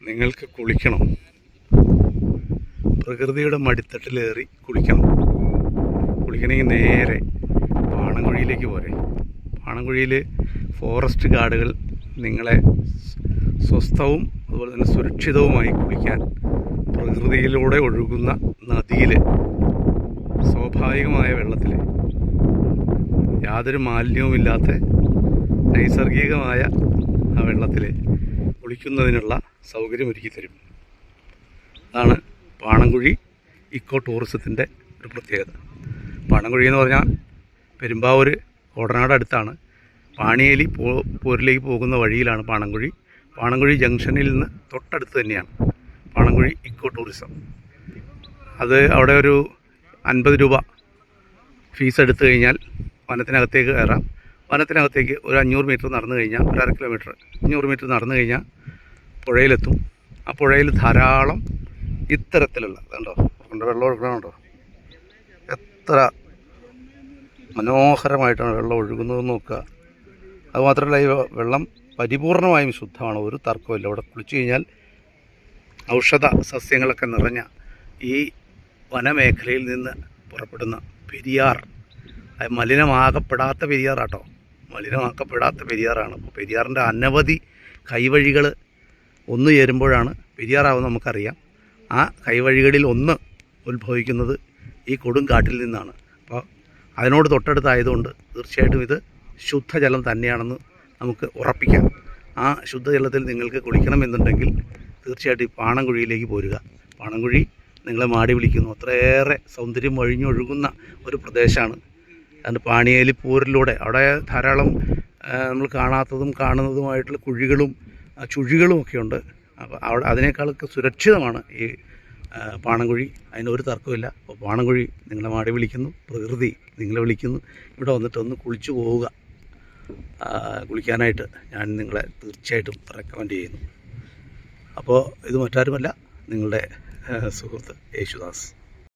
നിങ്ങൾക്ക് കുളിക്കണം, പ്രകൃതിയുടെ മടിത്തട്ടിലേറി കുളിക്കണം. കുളിക്കണമെങ്കിൽ നേരെ പാണൻകുഴിയിലേക്ക് പോരെ. പാണൻകുഴിയിൽ ഫോറസ്റ്റ് ഗാർഡുകൾ നിങ്ങളെ സ്വസ്ഥവും അതുപോലെ തന്നെ സുരക്ഷിതവുമായി കുളിക്കാൻ പ്രകൃതിയിലൂടെ ഒഴുകുന്ന നദിയിൽ, സ്വാഭാവികമായ വെള്ളത്തിൽ, യാതൊരു മാലിന്യവുമില്ലാത്ത നൈസർഗികമായ ആ വെള്ളത്തിൽ കുളിക്കുന്നതിനുള്ള സൗകര്യം ഒരുക്കി തരും. അതാണ് പാണൻകുഴി ഇക്കോ ടൂറിസത്തിൻ്റെ ഒരു പ്രത്യേകത. പാണൻകുഴി എന്ന് പറഞ്ഞാൽ പെരുമ്പാവൂർ കോടനാട് അടുത്താണ്. പാണിയേലി പോരിലേക്ക് പോകുന്ന വഴിയിലാണ് പാണൻകുഴി. പാണൻകുഴി ജംഗ്ഷനിൽ നിന്ന് തൊട്ടടുത്ത് തന്നെയാണ് പാണൻകുഴി ഇക്കോ ടൂറിസം. അത് അവിടെ ഒരു 50 രൂപ ഫീസ് എടുത്തു കഴിഞ്ഞാൽ വനത്തിനകത്തേക്ക് കയറാം. വനത്തിനകത്തേക്ക് ഒരു 500 മീറ്റർ നടന്നു കഴിഞ്ഞാൽ, ഒരു 1/2 കിലോമീറ്റർ 500 മീറ്റർ നടന്നു കഴിഞ്ഞാൽ പുഴയിലെത്തും. ആ പുഴയിൽ ധാരാളം ഇത്തരത്തിലുള്ള കണ്ടോ, വെള്ളം ഒഴുകണുണ്ടോ, എത്ര മനോഹരമായിട്ടാണ് വെള്ളം ഒഴുകുന്നത് നോക്കുക. അതുമാത്രമല്ല, ഈ വെള്ളം പരിപൂർണമായും ശുദ്ധമാണ്, ഒരു തർക്കമില്ല. ഇവിടെ കുളിച്ചു കഴിഞ്ഞാൽ ഔഷധ സസ്യങ്ങളൊക്കെ നിറഞ്ഞ ഈ വനമേഖലയിൽ നിന്ന് പുറപ്പെടുന്ന പെരിയാർ, മലിനമാകപ്പെടാത്ത പെരിയാറാട്ടോ, മലിനമാക്കപ്പെടാത്ത പെരിയാറാണ്. അപ്പോൾ പെരിയാറിൻ്റെ അനവധി കൈവഴികൾ ഒന്ന് ചേരുമ്പോഴാണ് പെരിയാറാവുന്നത് നമുക്കറിയാം. ആ കൈവഴികളിൽ ഒന്ന് ഉത്ഭവിക്കുന്നത് ഈ കൊടുങ്കാട്ടിൽ നിന്നാണ്. അപ്പോൾ അതിനോട് തൊട്ടടുത്തായതുകൊണ്ട് തീർച്ചയായിട്ടും ഇത് ശുദ്ധജലം തന്നെയാണെന്ന് നമുക്ക് ഉറപ്പിക്കാം. ആ ശുദ്ധജലത്തിൽ നിങ്ങൾക്ക് കുളിക്കണമെന്നുണ്ടെങ്കിൽ തീർച്ചയായിട്ടും ഈ പാണൻകുഴിയിലേക്ക് പോരുക. പാണൻകുഴി നിങ്ങളെ മാടി വിളിക്കുന്നു. അത്രയേറെ സൗന്ദര്യം വഴിഞ്ഞൊഴുകുന്ന ഒരു പ്രദേശമാണ്. അതുകൊണ്ട് പാണിയേലി പോരിലൂടെ അവിടെ ധാരാളം നമ്മൾ കാണാത്തതും കാണുന്നതുമായിട്ടുള്ള കുഴികളും ചുഴികളും ഒക്കെ ഉണ്ട്. അപ്പോൾ അവിടെ അതിനേക്കാളൊക്കെ സുരക്ഷിതമാണ് ഈ പാണൻകുഴി, അതിനൊരു തർക്കമില്ല. അപ്പോൾ പാണൻകുഴി നിങ്ങളെ മാടി വിളിക്കുന്നു, പ്രകൃതി നിങ്ങളെ വിളിക്കുന്നു. ഇവിടെ വന്നിട്ട് ഒന്ന് കുളിച്ചു പോവുക. കുളിക്കാനായിട്ട് ഞാൻ നിങ്ങളെ തീർച്ചയായിട്ടും റെക്കമെൻഡ് ചെയ്യുന്നു. അപ്പോൾ ഇത് മറ്റാരുമല്ല, നിങ്ങളുടെ സുഹൃത്ത് യേശുദാസ്.